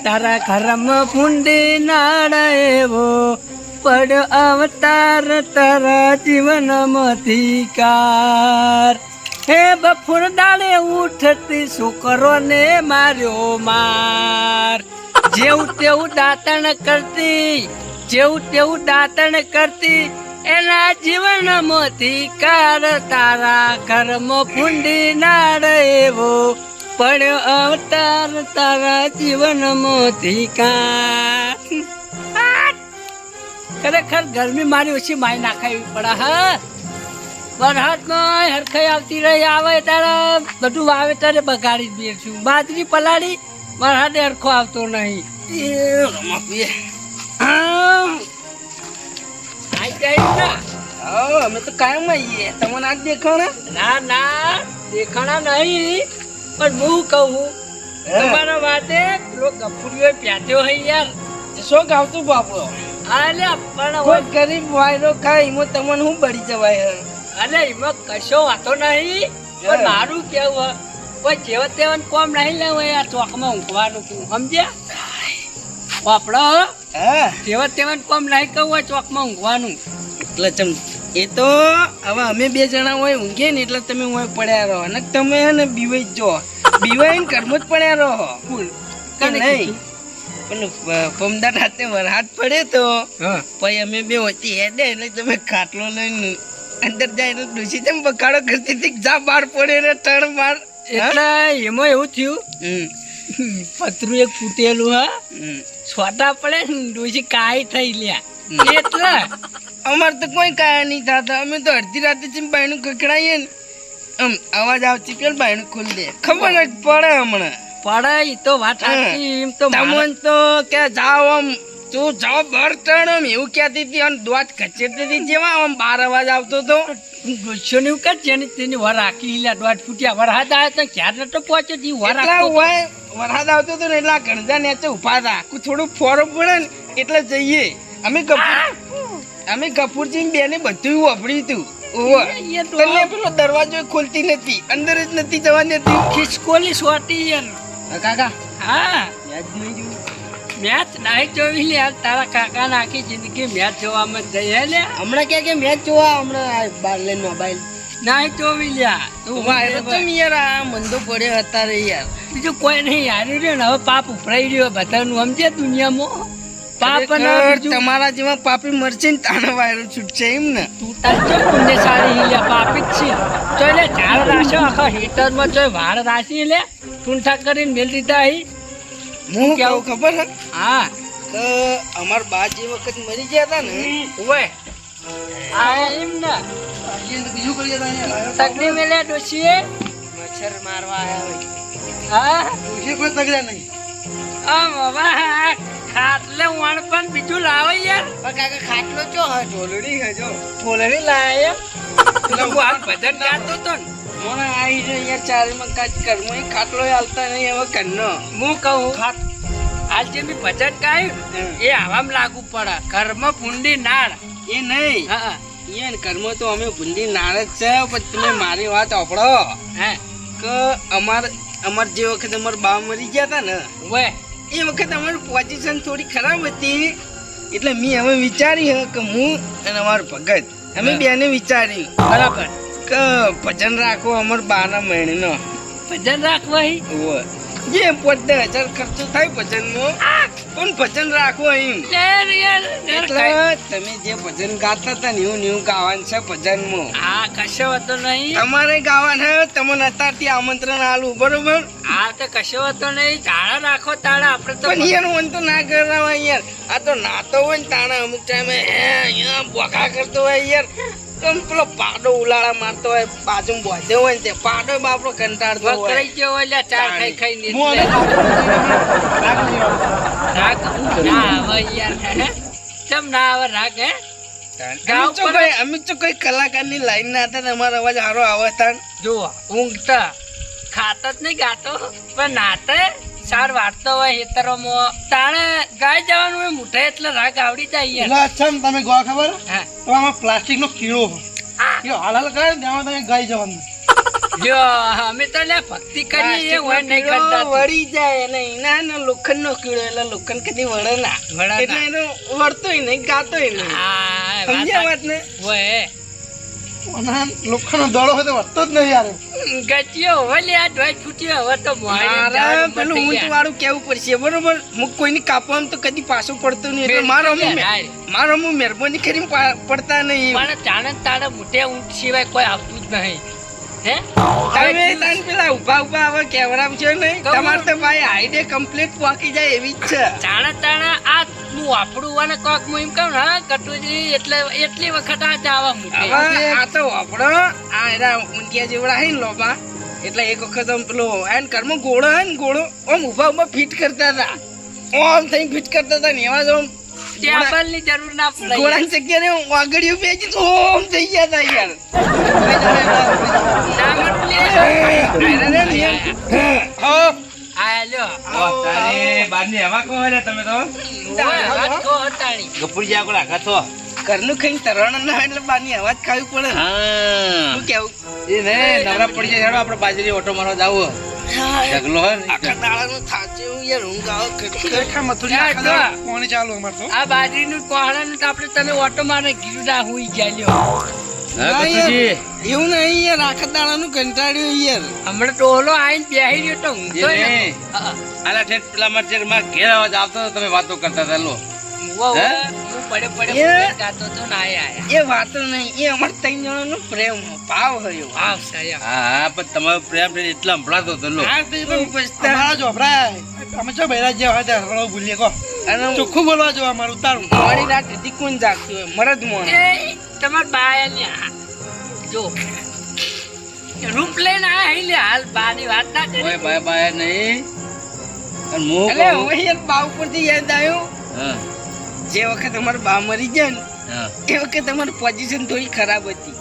તારા ઘરમાં ફૂંડી નાળ એવો પડ્યો અવતાર તારા જીવનમાંથી કાર. હે બફુર દાડે ઉઠતી છોકરોને માર્યો માર. જેવું તેવું દાંતણ કરતી, જેવું તેવું દાંતણ કરતી એના જીવનમાંથી કાર. તારા ઘરમાં ફૂંડી નાળ એવો પડ્યો અવતાર તારા જીવનમાંથી કાર. ખરેખર ગરમી મારી ઓછી મારી નાખાવી પડે. હા, વરસાદમાં હરખાઈ આવતી રહી આવે ત્યારે બધું વાવેતર બગાડી દે છું. બાજરી પલાળી વરસાદે હરખો આવતો નહીં. અમે તો કાયમ આવીએ. તમને આજ દેખાણા? ના ના દેખાણા નહીં, પણ હું કહું તમારા વાતે પેલો ગફુરીઓ પ્યાત્યો હોય યાર. શું ગાવતું બાપડો? અલે પણ કોઈ ગરીબ વાયરો ખાય એમાં તમને શું બળી જવાય? અલે એમાં કશો વાતો નહીં, પણ મારું કેવું કોઈ જેવા તેવા કોમ નહીં લેવું યાર. ચોકમાં ઊંઘવાનું સમજ્યા બાપડો? હા, જેવા તેવા કોમ નહીં કહું હોય ચોકમાં ઊંઘવાનું. એટલે ચમ એ તો હવે અમે બે જણા હોય ઊંઘે ને એટલે તમે હોય પડ્યા રહો અને તમે ને બીવાઈ જ જો બીવાઈને ઘરમાં જ પડ્યા રહો. નહીં પણ પમદાર હાથે વરસાદ પડે તો પછી અમે બે વચ્ચે હેડે એટલે તમે ખાટલો લઈને અંદર જાય એટલે ડૂસી જેમ બખાડો કરતી હતી જા બહાર પડે ને ટણ બાર. એટલે એમાં એવું થયું પતરું એક ફૂટેલું. હા, છોટા પડે ને ડોસી કાઈ થઈ લ્યા. એટલે અમારે તો કોઈ કાયા નહીં થતા. અમે તો અડધી રાતે બાયણું કકડાઈએ ને આમ અવાજ આવતી પેલા બાયણું ખોલી દે. ખબર જ પડે હમણાં પડે. ઈ તો વાત સાચી. એમ તો તમને તો કે જાઓ આમ તું જાઓ બહાર ટણ આમ એવું કહેતી હતી અને દોત ખચેડતી હતી જેવા આમ બાર અવાજ આવતો હતો. ડોસ્યો ને એવું કર જેની તેની વર રાખી લ્યા. દોઢ ફૂટ્યા વરસાદ આવે તો ક્યારે નતો પહોંચ્યો તી વર હોય વરસાદ આવતો હતો ને એટલે આ ગણજા નેચે ઉભા હતા. આખું થોડું ફોરો પડે ને એટલે જઈએ અમે કપૂરજી બેને બધું વાપર્યું હતું. પેલો દરવાજો ખોલતી નથી, અંદર જ નથી જવાની હતી. ખિસકોલી સોટી યાર. કાકા હા, મેચ નહીં જોયું? મેચ નહીં જોઈ લ્યા. તારા કાકા ને આખી જિંદગી મેચ જોવામાં જ જઈએ લે. હમણાં ક્યાં કે મેચ જોવા હમણાં બાર લઈને મોબાઈલ નહીં જોઈ લ્યા. તું યાર આ મંદો પડ્યો હતા રે યાર. બીજું કોઈ નહીં હાર્યું રહ્યો ને હવે પાપ ઉભરાઈ રહ્યો બધાનું સમજે દુનિયામાં. પાપ તમારા જેવા પાપી મરશે ને તાનો વાયરો છૂટશે એમ ને. તું તાર જો પુણ્ય સારી હિલ્યા પાપી જ છે. તો એટલે ઝાડ રાખ્યો આખા હીટરમાં જો વાળ રાખી લે ટૂંઠા કરીને મેલ દીધા અહીં. હું કેવું ખબર હે? હા, કે અમાર બા જે વખત મરી ગયા હતા ને ઓય આ એમ ને બીજું કરી જતા તકડી મેલે ડોશીએ મચ્છર મારવા આયા હોય. હા, ડોશી કોઈ તગડ્યા નહીં. આ બાબા ખાટલે વણ પણ બીજું લાવો યાર. કાકા ખાટલો ચો હે? ઢોલડી હે જો. ફોલડી લાયા એટલે હું આ ભજન ગાતો તો ને મને આવી છે યાર ચારીમાં કાચ ઘરમાં ખાટલો હાલતા નહીં હવે ઘરનો. હું કહું આજ જે મેં ભજન ગાયું એ આવામાં લાગુ પડે. ઘરમાં ફૂંડી નાળ એ નહીં. હા, એ ઘરમાં તો અમે ભૂંડી નાળ જ છે. પણ તમે મારી વાત સાંભળો. હે કે અમાર જે વખત અમાર બા મરી ગયા હતા ને વે એ વખત અમારી પોઝિશન થોડી ખરાબ હતી. એટલે મેં હવે વિચારી કે હું અને અમારો ભગત અમે બેને વિચાર્યું બરાબર કે ભજન રાખો અમાર બાના મહિનો ભજન રાખવા જે 50,000 ખર્ચો થાય ભજનમાં પણ ભજન રાખો એમ. એટલે તમે જે ભજન ગાતા હતા ને એવું ગાવાનું છે ભજનમાં. હા, કશો હતો નહીં. તમારે ગાવાના તમને અત્યારથી આમંત્રણ આલું બરોબર. હા, તો કશો હતો નહીં. તાળા રાખો તાળા. આપડે તો પણ યાર મન તો ના કરાવા યાર. આ તો નાતો હોય ને તાણા અમુક ટાઈમે બોખા કરતો હોય યાર. પેલો પાડો ઉલાળા મારતો હોય બાજુ બોધ્યો હોય ને તે પાડો બાપડો કંટાળતો હોય. વકરાઈ ગયો હોય લ્યા ચાર ખાઈ ખાઈને. રાગ ના આવે યાર. કેમ ના આવે રાગ? હે અમે તો કોઈ કલાકારની લાઈન ના હતા. તમારો અવાજ સારો આવે હતા. જો ઊંઘતા ખાતા જ નહીં ગાતો પણ નાતે ચાર વાળતો હોય હેતરોમાં તાણે ગાય જવાનું હોય મુઠે એટલે રાગ આવડી જાય. અચ્છા તમે ગોવા ખબર? હા, તો આમાં પ્લાસ્ટિક નો કીડો હાલ કરે ને તેમાં તમે ગાય જવાનું. જો અમે તો લે ભક્તિ કરીએ એ હોય નહીં કીડો કરતા વળી જાય અને એના લોખંડનો કીડો એટલે લોખંડ કદી વળે ના વળે ના. એટલે એનો વળતોય નહીં ગાતોય નહીં હા સમજ્યા વાત ને હોય લોખંડનો દડો હોય તો વધતો જ નહીં યાર ગચ્યો હવે લે આ ઢોય છૂટ્યો હવે તો મારા પેલું ઊંચ વાળું કેવું પડશે બરોબર હું કોઈની કાપવામાં તો કદી પાછો પડતો નહીં એટલે મારો હું મહેરબાની કરીને પડતા નહીં પણ ચાણક તારા મોટે ઊંટ સિવાય કોઈ આવતું જ નહીં હે તમે તાન પેલા ઉભા હવે કેવરામ છે નહીં કહું. તમારે તો ભાઈ હાઈડે કમ્પ્લીટ પાકી જાય એવી જ છે ચાણા આ હું વાપરું અને કોક હું એમ કહું ને કટુજી એટલે એટલી વખત આ જાવા મૂકે હવે આ તો વાપરો આ એના ઊંધિયા જેવડા હે ને લોબા એટલે એક વખત આમ પેલો એન ઘરમાં ગોળો હે ને ગોળો આમ ઉભા ફિટ કરતા હતા આમ થઈ ફિટ કરતા હતા ને એવા જ આમ ટેબલ ની જરૂર ના પડે ગોળાની જગ્યાએ વાગડીઓ પેજી તો ઓમ થઈ ગયા હતા યાર ના મળતું લે. આ લ્યો વાત કહો હતાણી. ઘરનું ખાઈને તરવાના ના હોય એટલે બારની અવાજ ખાવી પડે ને. શું કેવું આખા દાડાનું થાચ્યું યાર ઊંઘ આવે ખરેખર મથુરી આખા દાડો પાણી ચાલુ અમારે તો આ બાજરીનું કોહડાનું તો આપણે તમે ઓટો મારે કીધું ના હુઈ ગયા લ્યો. ના યાર, એવું નહીં યાર આખા દાડાનું કંટાળ્યું યાર હમણાં તો ઓલો આઈને બેહી રહ્યો તો ઊંઘતો ય નથી. હા. ઉવ્વ, ઉવ્વ. હું પડ્યો ગાતો તો ના આયા. એ વાતો નહીં એ અમાર ત્રણ જણાનો પ્રેમ ભાવ હોય વાવ સાહેબ. તમારો પ્રેમ એટલા સંભળાતો હતો લો. હા તો એ પણ પછતા અમારા જોભરાય અમે ચો બૈરા જેવા હોય ત્યાં હળવો ભૂલીએ કહો અને ચોખ્ખું બોલવા જો અમારું ઉતારું મોડી રાત સુધી કોણ જાગતું હોય મરદ મોણ એ તમાર બાયા ને જો રૂપ લઈને આયા હી લે હાલ બાની વાત ના ઓય કરી. બાય બાય નહીં. અને હું એટલે કહું. હવે યાર બા ઉપરથી યાદ આવ્યું હા, જે વખત અમારા બા મરી ગયા ને હા. એ વખત અમારી પોઝિશન થોડી ખરાબ હતી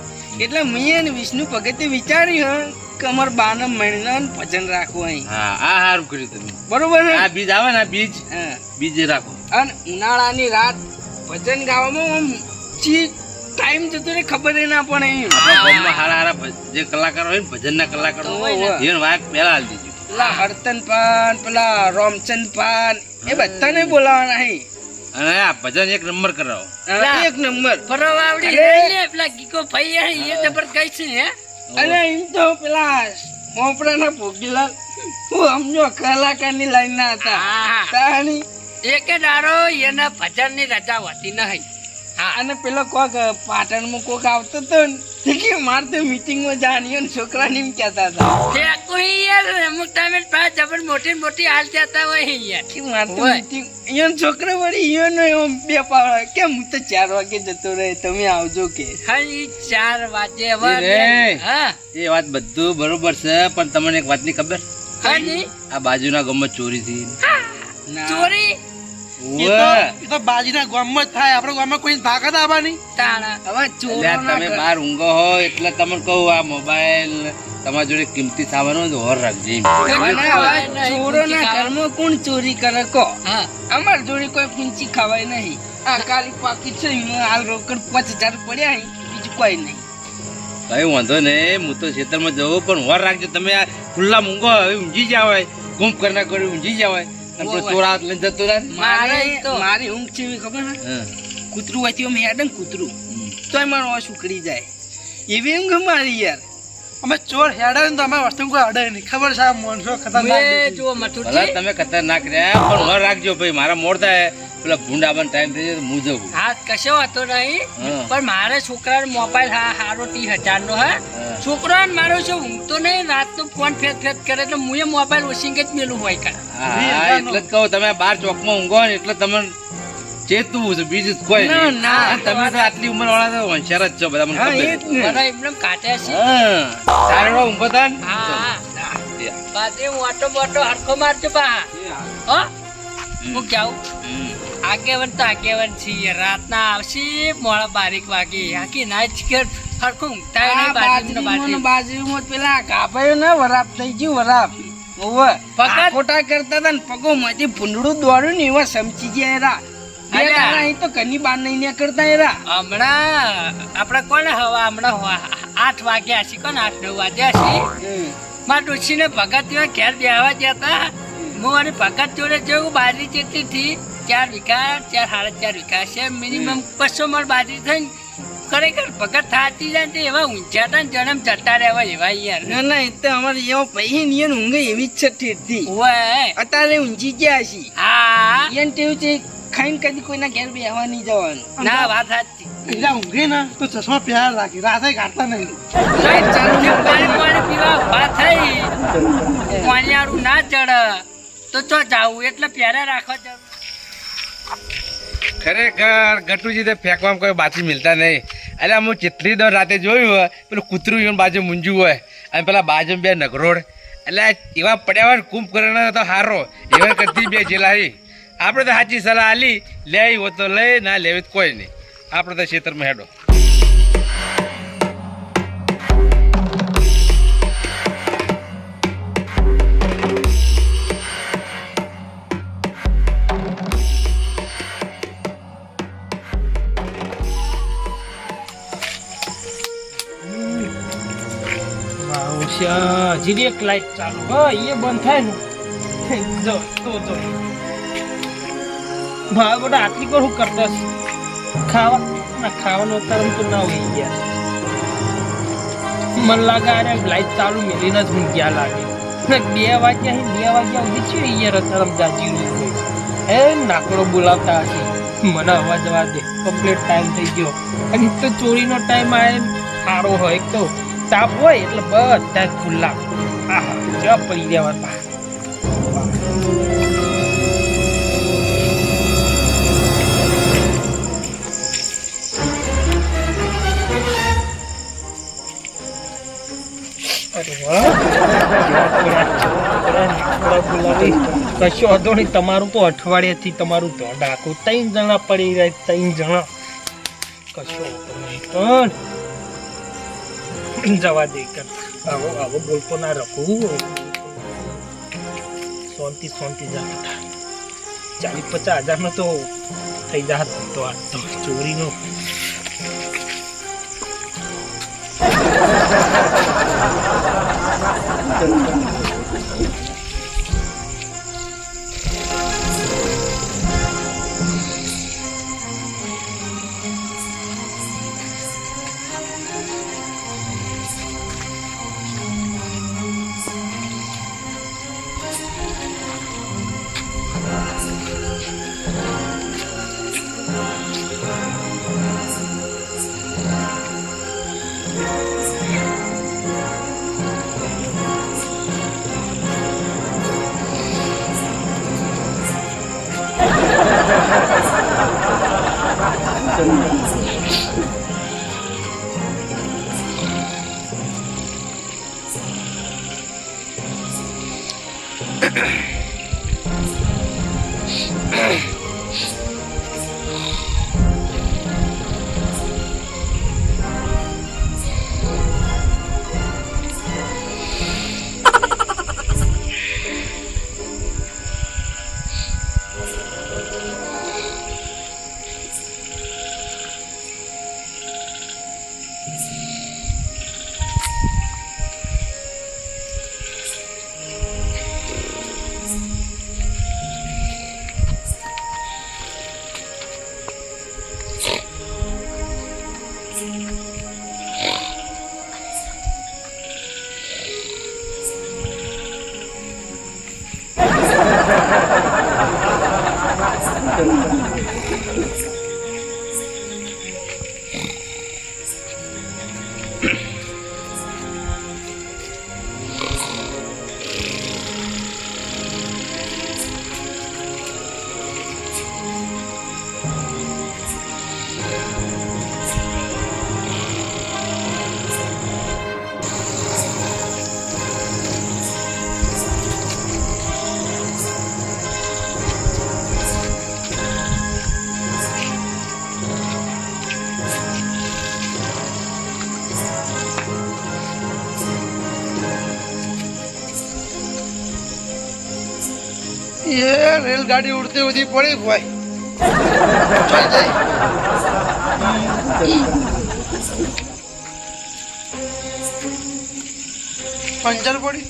એટલે મેં અને વિષ્ણુ ભગતે વિચાર્યું કે અમારા બાને મહિના ભજન રાખવું અહીં હા, આ સારું કર્યું તમે. બરોબર ને આ બીજ આવે ને આ બીજ હા. બીજ રાખો. અને ઉનાળાની રાત ભજન ગાવામાં આમ ચી ટાઈમ જતો રે ખબર ય ના પડે એમ. આપણા ગામમાં હારા જે કલાકારો હોય ને ભજનના કલાકારો હોય ને. એને વાત પહેલા હાલ દીધું. પેલા હરતન પાન પેલા રોમચંદ પાન એ બધાને બોલાવાના હે અને આ ભજન એક નંબર કરાવો. અને એક નંબર પરવાવડી અરે. લઈ લે પેલા ગીકો ભાઈ હે, એ જબરદસ્ત છે હે. અને એમ તો પેલા મોપડાના ભોગીલાલ હું સમજો કલાકારની લાઈન ના હતા હા. તાણી એકે દાડો એના ભજન ની રજા હોતી નહીં. હા. અને પેલો કોક પાટણમાં કોક આવતો તો ને તે કે માર તો મીટિંગમાં જાણીએ ને છોકરાને એમ કહેતા હતા તે કોઈ યાર અમુક ટાઈમે પાછ જબર મોટી મોટી હાલ જતા હોય યાર. કે માર તો હોય. મીટિંગ ઈયોનો છોકરો વળી ઈયોનો એમ બે પાવડા કેમ હું તો 4 વાગે જતો રહે તમે આવજો કે હા ઈ 4 વાગે હવે એ રે. હા એ વાત બધું બરોબર છે પણ તમને એક વાતની ખબર? હા જી. આ બાજુના ગામમાં ચોરી થઈ. ના. ચોરી એ તો બાજીના ગામમાં જ થાય આપણા ગામમાં કોઈ તાકાત આવવાની તાણા હવે ચોરો અલ્યા ના તમે કર. બહાર ઊંઘો હો એટલે તમને કહું આ મોબાઈલ તમારી જોડે કિંમતી સામાન હોય તો હોર રાખજે એમ. અને હવે ચોરોના ઘરમાં કોણ ચોરી કરે કો હા અમાર જોડે કોઈ પૂંચી ખાવાય નહીં આ કાલી પાકીટ છે એમાં હાલ રોકડ 5000 પડ્યા હે, બીજું કોઈ નહીં કઈ વાંધો નહીં હું તો ખેતરમાં જવું પણ હોર રાખજો. તમે આ ખુલ્લા ઊંઘો હવે ઊંઘી જાવ હોય ગુમ કરના કરી ઊંઘી જાવ હોય અને પેલો ચોર હાથ લઈને જતો રહે. મારે મારી ઊંઘ છે એવી ખબર હે હા. કૂતરું હોય તો હેડે ને કૂતરું તોય મારો ઓશ ઉખડી જાય એવી ઊંઘ મારી યાર અમે ચોર હેડે ને તો અમે વસ્તુ કોઈ અડે નહીં ખબર છે આ માણસો ખતરનાક મેં દેખી. જો ભલા મથુરજી તમે ખતરનાક રહ્યા પણ હોર રાખજો ભાઈ મારા મોડ થાય પેલા ભૂંડ આવવાનો ટાઈમ થઈ જાય તો હું જવું. હાથ કશો હતો નહીં હા. પણ મારે છોકરાનો મોબાઈલ હારો 30,000 નો હે છોકરો મારો છે ઊંઘતો નહીં રાતનો ફોન ફેર ફેર કરે એટલે હું મોબાઈલ ઓછીંગ જ મેલું હોય કાં. હા એટલે જ કહું તમે બાર ચોકમાં ઊંઘો ને એટલે તમે ચેતવું છે બીજું જ કોઈ ના, નહીં. ના. અને તમે તો આટલી ઉંમર વાળા તો હોશિયાર જ છો બધા મને હા ખબર એ છે. જ ને મારા એમને કાઢ્યા છે હા તારે એવો ઊંઘો થાય ને? હા બાજે હું ઓટો બોટો હરખો મારજો બા હો હું ક્યાઉ હમ. આગેવન તો આગેવન છીએ રાતના આવશે મોડા 12 વાગે આખી નાચ કે હરખું ઊંઘતા આ નહીં બાજરીનો બાજરીમાં બાજરી. ને બાજરીમાં પેલા કાપાયો ને વરાપ થઈ ગયું વરાપ ઓવે ફકત? ખોટા કરતા હતા ને પગો માંથી ભૂંડડું દોડ્યું ને એવા સમજી ગયા એરા બે અલ્યા. દાડા અહીં તો ઘરની બહાર નહીં નીકળતા એરા હમણાં આપડે કોને હવા હમણાં 8 વાગ્યા હશે કોને 8-9 વાગ્યા હશે મારા ડોશીને ભગત ત્યાં ઘેર બેહવા ગયા હતા હું અને ભગત જોડે જેવું બાજરી જેટલી થી 4 વીઘા 4.5 વીઘા છે મિનિમમ 200 મણ બાજરી થઈ ખરેખર ભગત થાતી જાય ને એવા ઊંચા હતા ને જન્મ જતા રહેવા એવા યાર ના ના એ તો અમારે એવો પૈહી ને એને ઊંઘે એવી જ છે ઠેરથી ઓય અત્યારે ઊંઘી ગયા છે હા એને તેવું છે ખાઈને કદી કોઈના ઘેર બેહવા નહીં જવાનું ના વાત સાચી એટલે ઊંઘે ને તો ચશ્મા પ્યાર રાખી રાતે કાઢતા નહીં લાઈટ ચાલુ છે. પાણી પીવા ઉભા થઈ પાણીયારું ના ચડે તો ચો જાવું એટલે પ્યારે રાખો જરૂર ખરેખર ગટુજી તે ફેંકવામાં કોઈ બાચી મિલતા નહીં એટલે હું જેટલી દર રાતે જોયું હોય પેલું કૂતરું એવું બાજુ મૂંજ્યું હોય અને પેલા બાજુ 2 નગરોડ એટલે એવા પડ્યા હોય કુંભકર્ણ તો હારો એવા કરતી 2 જેલાઈ આપણે તો સાચી સલાહ આલી લે હોય તો લઈ ના લેવી તો કોઈ નહીં આપણે તો ખેતરમાં હેડો હજી એક લાઈટ ચાલુ હા એ બંધ થાય ને જો ભાઈ બધા આટલી પર હું કરતો ખાવાનું અત્યારે તો ના હોય ગયા મને લાગે અરે લાઈટ ચાલુ મેલીને જ હું ગયા લાગે 2 વાગ્યા સુધી છે યાર અત્યારે જાજી હોય એ નાકડો બોલાવતા હશે મને અવાજ જવા દે કમ્પ્લીટ ટાઈમ થઈ ગયો અને એક તો ચોરીનો ટાઈમ આવે સારો હોય એક તો તાપ હોય એટલે બધા ખુલ્લા જવા પડી દેવા કશો હતો નહીં તમારું તો અઠવાડિયાથી તમારું તો ડાકું 3 જણા પડી જાય 3 જણા કશો પણ જવા દે આવો બોલતો ના રાખું શાંતિ જા 40-50 હજારનો તો થઈ જા તો આ તો ચોરીનો ये रेलगाड़ी उड़ती उड़ी पड़ी भाई चल जाए પંચર પડી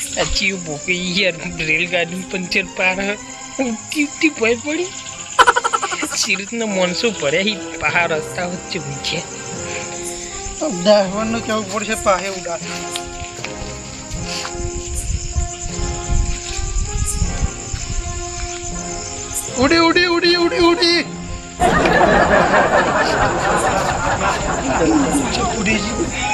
સાચી ભોકે યાર રેલગાડી પંચર પાર ઉઠી ભય પડી સિરીતના માણસો ભર્યા પહાડ રસ્તા વચ્ચે મૂક્યા ડ્રાઈવરનું કેવું પડશે પાસે ઉડા ઉડી ઉડી ઉડી ઉડી ઉડી ઉડી જી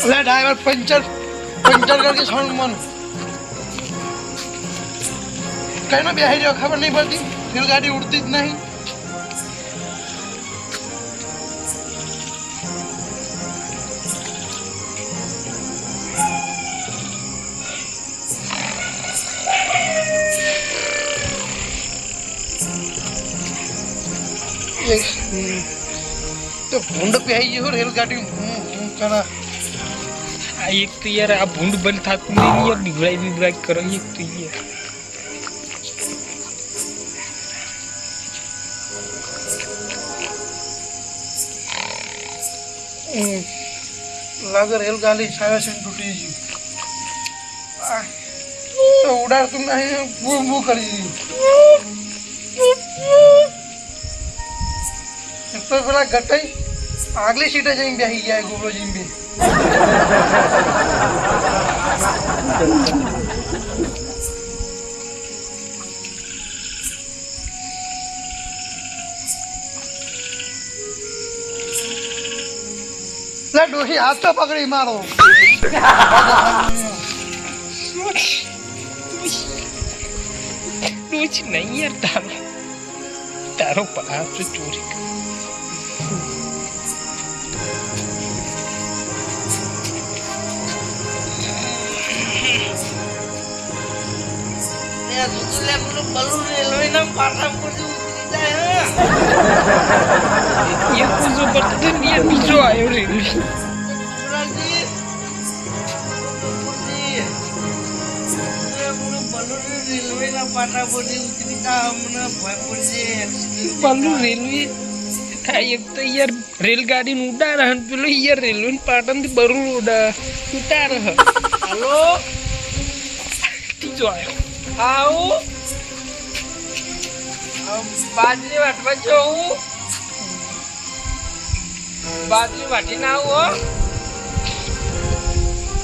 अरे ड्राइवर पंचर करके छोड़ मन कहना भी आई खबर नहीं पड़ती रेलगाड़ी उड़ती ज नहीं तो भूंड पे आई हो रेलगाड़ी करा આ એક તો યાર આ ભૂંડ બંધ થતું નહીં યાર બીવડાઈ કરો એક તો યાર लागे रेलगाड़ी छाया से टूटी जी तो उड़ा तुम नहीं वो कर जी तो पहला गटाई अगली सीटें जाएंगे बेही गया गोबरो जी भी ला डोही हाथ तो पकड़ी मारो कुछ नहीं यार तारो पहाड़ से चोरी ये कुछ बर्तन ये बीचो आयो रे बालू रेलवे થાય એક તો યાર રેલગાડી નું ઉડાર હન પેલો યાર રેલવે પાટણ થી બરું ઉડાર હ હાલો તીજો આયો આવો બાજરી વાટવા જવું બાજરી વાટી ના આવો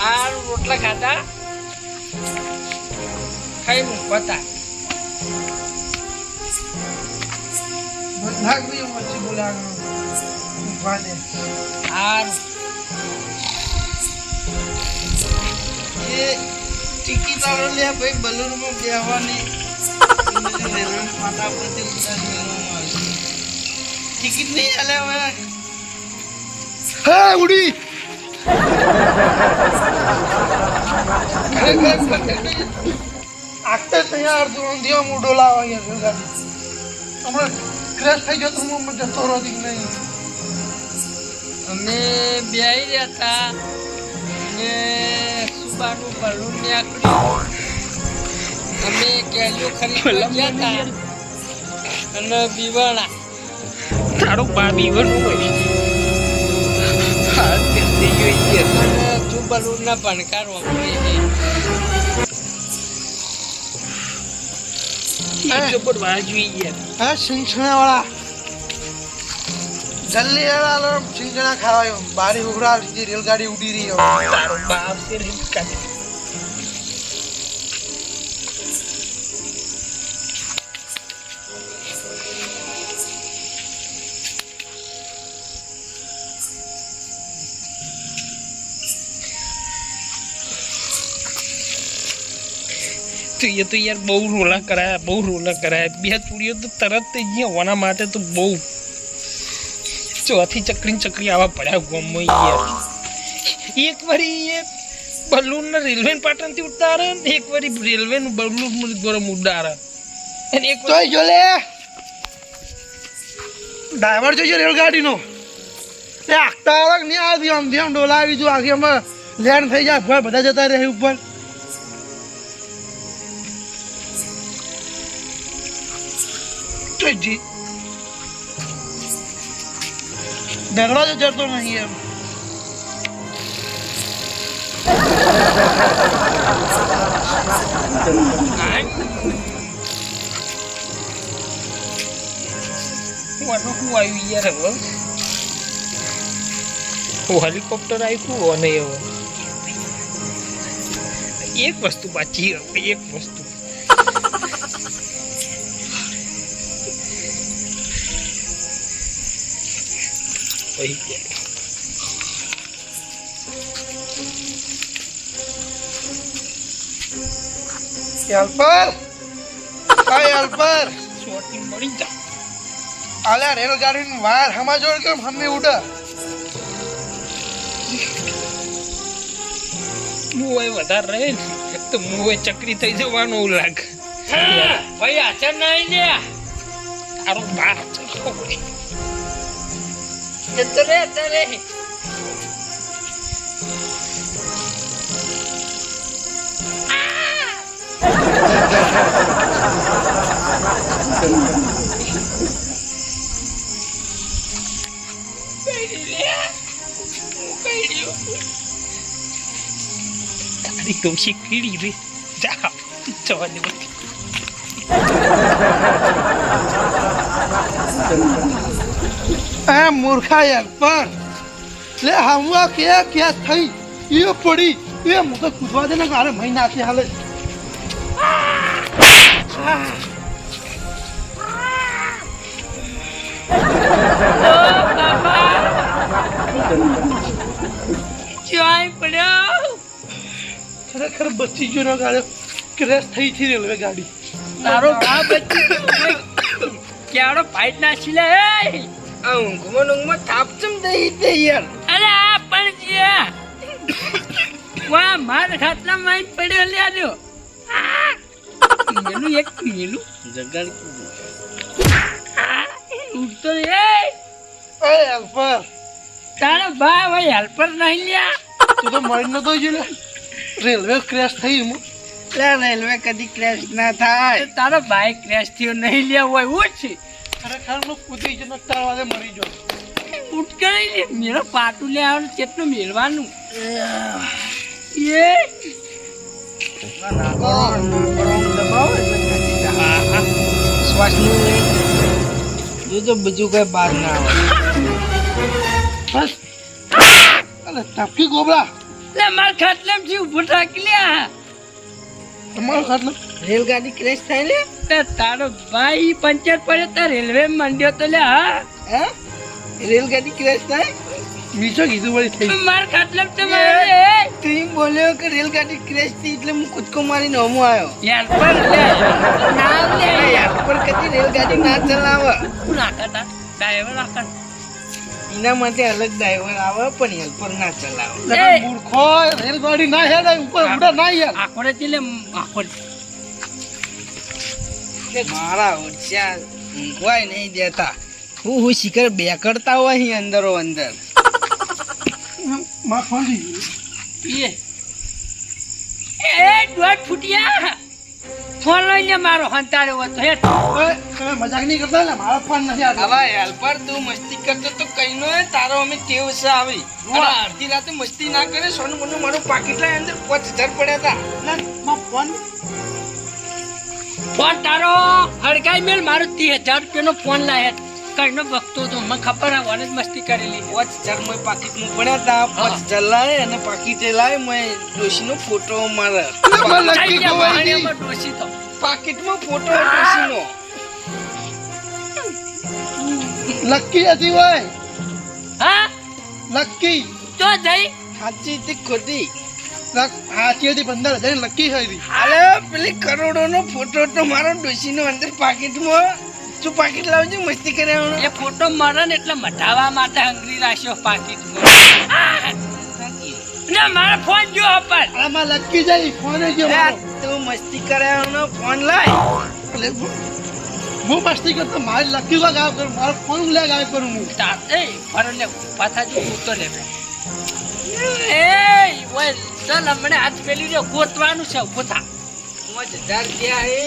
આ રોટલા ખાધા ખાઈ મૂકતા भाग भी मच्छी बोला वाले और ये टिकट वालों ले भाई बलून में बेहवानी रेलवे माता प्रति उतार टिकट नहीं चले हुए है उड़ी आते तैयार दोन दियो मुडोला या रेलगाड़ी हमरे ક્રેશ થઈ ગયો તો હું જતો રહો દીક નહીં અમે બેહી રહ્યા હતા ને સુબાનું બલૂન નીકળ્યું અમે કેરીઓ ખરીદવા ગયા હતા અને બીવાણા તારો બા બીવાનું હોય હા તે ગયો યાર અને તું બલૂનના ભણકાર વાપરી છે ये जबर वाजवी यार હા સિંગણા વાળા જલ્દી આલો સિંગણા ખાવાયો બારી ઉઘરા જે રેલગાડી ઉડી રહી હો તારો બાપ से रेल काट तो ये तो यार बहु रोला कराया બે ચૂડીઓ તો તરત જ હોવાના માટે તો બહુ ચોથી ચકરી આવા પડ્યા ગોમમાં યાર એક વારી બલૂન ને રેલવે પાટણ થી ઉતારે ને એક વારી રેલવે નું બલૂન ગરમ ઉડારે અને એક તો જો લે ડ્રાઈવર જોઈએ રેલગાડીનો એ આખતા અલગ નહીં આવી આમ ધ્યાન ડોલાવી જો આખી અમે લેન્ડ થઈ જાય ભોય બધા જતા રહે ઉપર જી ડગડો જ જતો નહીં એમ હું આવ્યું યાર હવે હેલિકોપ્ટર આવ્યું અને હવે એક વસ્તુ બાકી એક વસ્તુ હેલ્પર હેલ્પર શોર્ટિંગ મળી જા આલે રેલગાડીની વાયર હમા જોડ કેમ હમે ઉડા મુંહ વધારે રહે ને એક તો મુંહ ચકરી થઈ જવાનું એવું લાગે ભાઈ અસર નહીં લે તારો બાર ચલો જતો રે તારે તારી કૌશિક કીડી રે જા જવા દે એ મૂર્ખા હેલ્પર લે હમવા કે થઈ એ પડી એ મુકે કૂદવા દે ને કારે મહિના છે હાલે ચાય પડ્યો ખરેખર બચી ગયો ને ગાડે ક્રેશ થઈ થી રેલવે ગાડી તારો બા બચ્ચી કેવડો ફાઈટ નાસી લે આ ઊંઘમાં થાપ ચમ દઈ દે યાર અરે આ પણ છે વાહ માર ખાટલા માં પડ્યો લે આજો મેલું એક મેલું જગાડ ઉઠતો રે એ હેલ્પર તારો બા ભાઈ હેલ્પર નહીં લ્યા તું તો મરી નતો જ લે રેલવે ક્રેશ થઈ હું રેલવે કદી ક્રેશ ના થાય તારો બાઈક ક્રેશ થયો નહીં લ્યા હોય ઉઠ છે ખરેખર હું કૂદી જ નતા વાદે મરી ગયો ઉઠ કે નહીં લે મેરો પાટું લે આવડે કેટલું મેળવાનું એ શ્વાસનું જો બીજું કઈ બહાર ના આવે બસ અરે ટપકી ગોબરા લે માર ખાટલામ થી ઉભો રાખી લ્યા તમારો ખાટલો રેલગાડી ક્રેશ થાય લે તે તારો ભાઈ પંચર પડે તો રેલવે મંડ્યો તો લે હા હે રેલગાડી ક્રેશ થાય નીચે કીધું વળી થઈ માર ખાટલામ તે મારે તું એમ બોલ્યો કે રેલગાડી ક્રેશ થઈ એટલે હું કૂદકો મારીને હમો આવ્યો હેલ્પર લે નામ લે યાર પર કદી રેલગાડી ના ચલાવે નાખતા ડ્રાઈવર નાખતા એના માટે અલગ ડ્રાઈવર આવે પણ હેલ્પર ના ચલાવે લગન મૂર્ખો રેલગાડી ના હેડ ઉપર ઉડા ના યાર આખોડે ચલે આખોડે મારા ઓછા ઊંઘવાય નહીં દેતા હું શિખર બે કરતા હોય અહીં અંદરો અંદર માં ફોનજી એ દોડ ફૂટિયા ફોન લઈને મારો હંતાડે હતો હે ઓય તમે મજાક નહીં કરતા ને મારો ફોન નથી આવતો હવે હેલ્પર તું મસ્તી કરતો તો કઈ નો તારો અમે ટેવ છે આવી અને અડધી રાતે મસ્તી ના કરે સોનું મોનું મારું પાકીટ લાય અંદર 5000 પડ્યા હતા ના માં ફોન ફોન તારો હડકાઈ મેલ મારો 30,000 રૂપિયાનો ફોન લાય કઈનો બકતો તો મને ખબર આ વાને જ મસ્તી કરેલી 5000 મોય પાકીટ માં પડ્યા હતા 5000 લાય અને પાકીટે લાય મોય ડોશીનો ફોટો મારે લકી ગવાઈ ડોસી તો પાકીટમાં ફોટો ડોશીનો લકી હતી હોય હા લકી તો જઈ સાચી હતી ખોટી હાચી હતી 15,000 લકી હતી અલે પેલી કરોડો નો ફોટો તો મારો ડોશીનો અંદર પાકીટમાં તું પાકીટ લાવજે મસ્તી કરે એ ફોટો મરે ને એટલે મટાવા માટે હંગરી રાખ્યો પાકીટ ને મારો ફોન જો અપર આમાં લકી જાય ફોને ગયો લે, મારો. તું મસ્તી કરાવવાનો ફોન લાય. એટલે હું મસ્તી કરતો મારે લકી વા ગાયબ કરું મારો ફોન લે ગાયબ કરું હું તાતે ફરલે પાછા જો ઉતો લે બે એ ઓય ચાલ હમણે હાથ પેલી જો ગોતવાનું છે ગોતા 5000 ગયા હે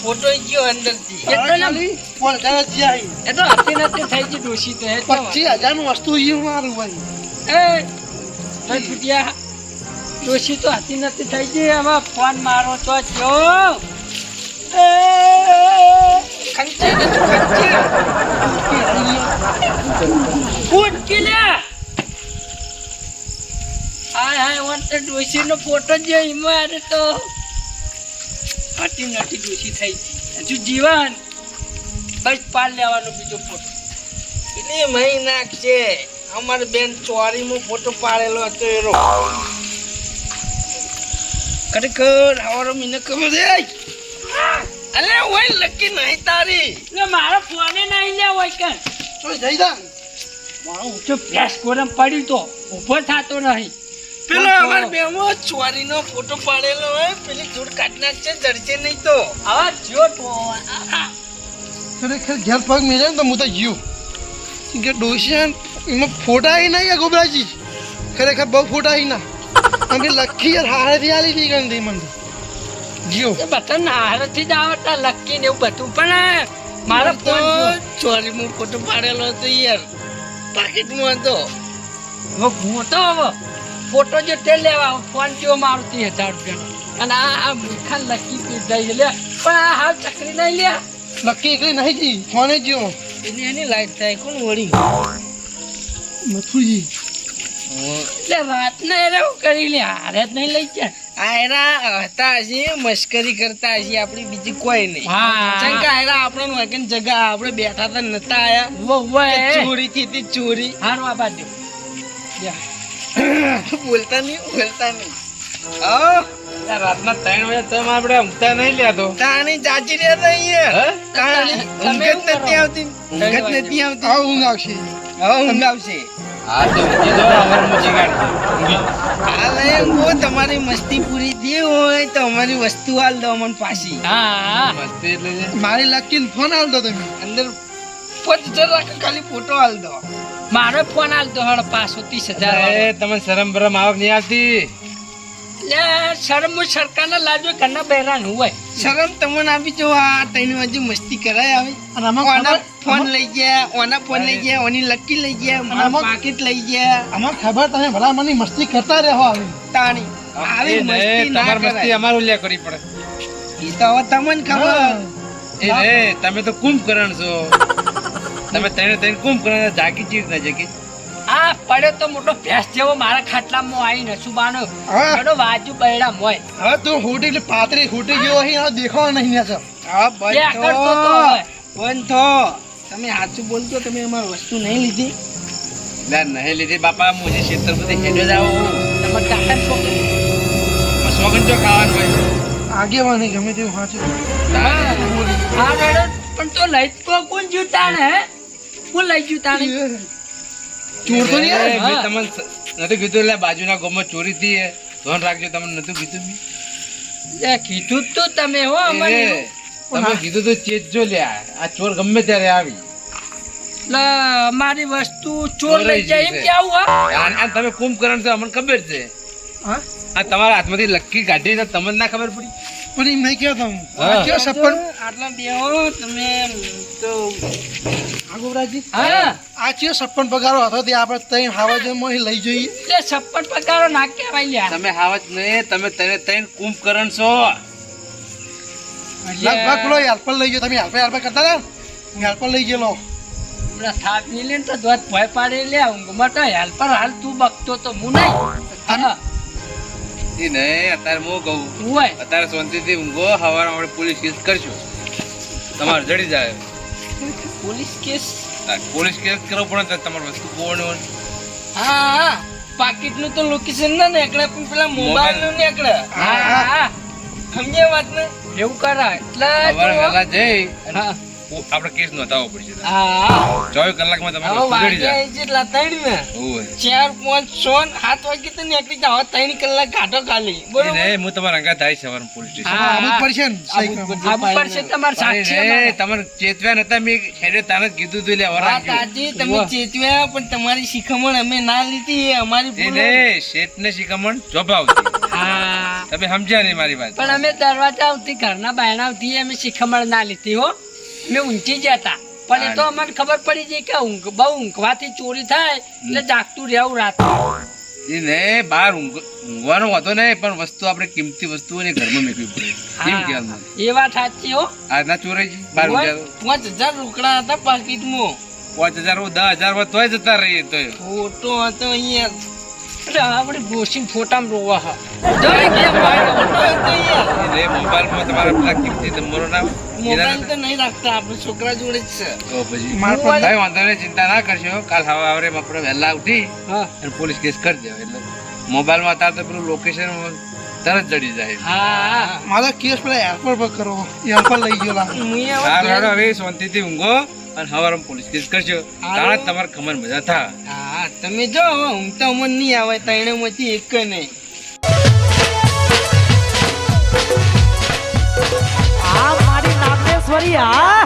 ફોટો ગયો અંદરથી. એટલો ને ખાલી 5000 જાય એ તો હતી નથી થઈ ગઈ ડોશી તો હે 25000 નું વસ્તુ ઈ મારું ભાઈ એ તો છૂટ્યા ડોશી તો હતી નથી થઈ ગઈ હવે ફોન મારો તો જો એ ખંચે ને ખંચે. ફૂટ કે હાય વંત ડોશી નો ફોટો જો ઈમાર તો હતી નથી ડોશી થઈ ગઈ હજુ જીવન બસ પાલ લેવાનો બીજો ફોટો એટલે મહી નાખશે. અમાર બેન ચોરીમાં ફોટો પાડેલો હતો એનો. ખરેખર હવારો મને ખબર છે. અલે ઓય લકી નહીં તારી. ને મારો ફોને નહીં લે હોય કે તો જઈ જા મારો ઊંચો ફ્લેશ કોરમ પડી તો ઊભો થતો નહીં પેલો અમાર બેમાં ચોરીનો ફોટો પાડેલો હોય પેલી ધૂળ કાઢી નાખશે જડશે નહીં તો. આવા જો તો ખરેખર ઘેર પગ મેળે ને તો હું તો જીવ કે ડોશિયાન એમાં ફોટા ઈ નહીં ગોબરાજી ખરેખર બહુ ફોટા ઈ ના અમે લખી યાર હારેથી આલી દી ગઈ મને જીવ એ બધા નારથી જ આવતા લકી ને એવું બધું પણ મારો તો ફોન ચોરીમાં ફોટો પાડેલો હતો યાર. પાકીટમાં હતો. હું તો હવે ફોટો જો તે લેવા ફોન જો મારું 30,000 રૂપિયાનો અને આ મૂર્ખા લકી પીધાઈ લે પણ આ હાલ ચકરી નહીં લે લકી એકલી નહીં જી ફોને જીવ એની લાઈટ થાય કોણ વળી. મથુરજી એટલે વાત ને એવું કરી લે હારે જ નહીં લઈ જાય આયરા હતા હશે મસ્કરી કરતા હશે આપડી બીજી કોઈ નહીં. હા. ચંકા આયરા આપણને વગન જગા આપણે બેઠા હતા નતા આયા. વો ચોરી થી હતી ચોરી. હારું આ બાજુ બોલતા નહીં. હા રાતના 3 વાગે તમે આપણે ઊંઘતા નહીં લેતો તાણી જાજી રહ્યા હતા અહીંયા. તાણી તમે ઊંઘ જ એવું નથી કરો. આવતી. ઊંઘ જ નથી આવતી. આ ઊંઘ આવશે હવે ઊંઘ આવશે. હા તો ઊંઘી જાઓ અમારે મૂછી કાઢી હાલ હું તમારી મસ્તી પૂરી થઈ હોય તો અમારી વસ્તુ હાલ દો મને પાછી. હા મસ્તી એટલે છે. મારી લકીને ફોન આલ દો તમે અંદર 5000 રાખો ખાલી ફોટો હાલ દો. મારો ફોન આલ દો હળ પાછો 30,000 એ તમને શરમ બરમ આવક નહીં આવતી લે શરમ સરકારના લાજો ઘરના બહેરાન હોય શરમ તમને આપી જો આ 3 વાગે મસ્તી કરાય આવે. અને આમાં ઓના ખબર- ફોન લઈ ગયા, ઓના ફોન લઈ ગયા, ઓની લકી લઈ ગયા, મારા આમાં- પાકીટ લઈ ગયા. અમાર ખબર તમે ભલા મને મસ્તી કરતા રહો આવે તાણી આવી એ મસ્તી નહીં, ના તમારે મસ્તી કરાય. અમારે ઉલ્યા કરવી પડે ઈ તો હવે તમને ખબર. એ નહીં, તમે તો કુંભકરણ છો તમે તેને કુંભકરણ જાગી ચીજ ના જગી આ પડ્યો તો મોટો ભેંસ જેવો મારા ખાટલામાં આવીને સુબાનો હા. એનો વાજુ બૈડા મોય હવે તું હોટી એટલે પાતરી હોટી જેવો અહીં આ દેખાવા નહીં ને સર હા લે, કરતો તો હવે. બંધ થો. તમે સાચું બોલતો તમે અમારી વસ્તુ નહીં લીધી. લે નહીં લીધી બાપા મુજે ક્ષેત્ર બધી હેડ્યો જાવ તમારે કાકા છોકરી સોગન જો ખાવાનું હોય આગેવાની ગમે તેવું સાચું હા રેડો પણ તો લઈ તો કોણ જૂતા ને હે કોણ લઈ જૂતા ને ચોર તો નહીં આવે? એ, મેં તમને નતું કીધું એટલે બાજુના ગામમાં ચોરી થી ધોન રાખજો તમને નતું કીધું મેં? લે, કીધું જ તો તમે હો અમને એ, એવું. તમે કીધું તો ચેતજો લ્યા આ ચોર ગમે ત્યારે આવી લે, મારી વસ્તુ ચોર લઈ જાય એમ કેવું હા આ તમે કુંભકરણ છો અમને ખબર છે હા આ તમારા હાથમાંથી લક્કી કાઢી તો તમને ના ખબર પડી પણ એમ નહીં કહેતો હું હા. કયો સપન આટલા બેહો તમે તો આગોબરાજી હા આ ચિયો 56 પગારો હતો તે આપણે તઈ હાવાજમાં લઈ જઈએ તે 56 પગારો ના કહેવાય લ્યા તમે હાવજ નહીં તમે તેને કુંભકરણ છો લગભગ પેલો યાલપર લઈ ગયો તમે યાલપર કરતા હતા ને યાલપર લઈ ગયેલો હમણાં થાક નહીં લે ને તો ધોધ ભય પાડી લે ઊંઘમાં તો હાલ પર હાલ તું બકતો તો હું નહીં હા એ નહીં અત્યારે હું કહું હોય અત્યારે શાંતિથી ઊંઘો સવારે આપણે પોલીસ કેસ કરશું તમારે જડી જાય પોલીસ કેસ પોલીસ કેસ કરવો પડે તો તમારી વસ્તુ ગોળવાની હોય. હા પાકીટ નું તો લોકેશન ના નીકળે પણ પેલા મોબાઈલ નું નીકળે. હા સમજ્યા વાત ને? એવું કરાય એટલે સવારે તો- વહેલા જઈ અને હા આપણે કેસ નોંધાવવો પડશે હા 24 કલાકમાં તમારે હવે વસ્તુ જડી જાય વાગ્યા જેટલા 3 ને ઓય 4 5 6 7 વાગે તો નીકળી જાવ 3 કલાક ઘાટો ખાલી બરોબર નહીં હું તમારા અંગા થાય સવાર પોલીસ સ્ટેશન હા, આવું જ પડશે ને સહી કરવા. આવું પડશે તમારે સાક્ષી અરે અમારે. તમારે ચેતવ્યા નતા મેં હેડે તાને જ કીધું તું લે વાત વરાગ્યું. સાચી તમે ચેતવ્યા પણ તમારી શિખામણ અમે ના લીધી એ અમારી એ ભૂલ ને શેઠને શિખામણ જોબ આવતી હા તમે સમજ્યા નહીં મારી વાત પણ અમે દરવાજા આવતી ઘરના બાયણાવથી અમે શિખામણ ના લીધી હો મેં ઊંચી જતા પણ એ તો અમને ખબર પડી જાય કે બહુ ઊંઘવાથી ચોરી થાય એટલે જાગતું રહેવું રાતે એ ને બહાર ઊંઘવાનો હતો ને પણ વસ્તુ આપણે કિંમતી વસ્તુઓને ઘરમાં મેકવી પડે કેમ હા, કહેવાનું એ વાત સાચી હો આજના ચોરાઈ બહાર ઊંઘ્યા 5000 રોકડા હતા પાકીટમાં 5000 10,000 માં તોય જતા રહીએ તોય ફોટો હતો અહીંયા એટલે આપણે ગોશી ફોટામાં રોવા હા જોઈ કેમ હોય? ફોટો હતો અહીંયા એ રે મોબાઈલમાં તમારા પેલા કિંમતી નંબરો ના મોબાઈલ તો નહીં રાખતા આપણે છોકરા જોડે જ છે તો પછી માર પર કઈ વાંધો નહીં ચિંતા ના કરશો કાલ સવારે આપણે વહેલા ઉઠી હા અને પોલીસ કેસ કરી દેવા એટલે મોબાઈલમાં અત્યારે તો પેલું લોકેશન તરત જડી જાય હા મારો કેસ પેલા એરપોર્ટ પર કરો એરપોર્ટ લઈ ગયો લાગે હું અહીંયા સારું હેડો હવે શાંતિથી ઊંઘો અને સવારે પોલીસ કેસ કરશો તાણે જ તમારે ખબર મજા થાય હા તમે જો હું તો અમને નહીં આવે ત્રણે માંથી એક નહીં આ મારી નાગેશ્વરી આ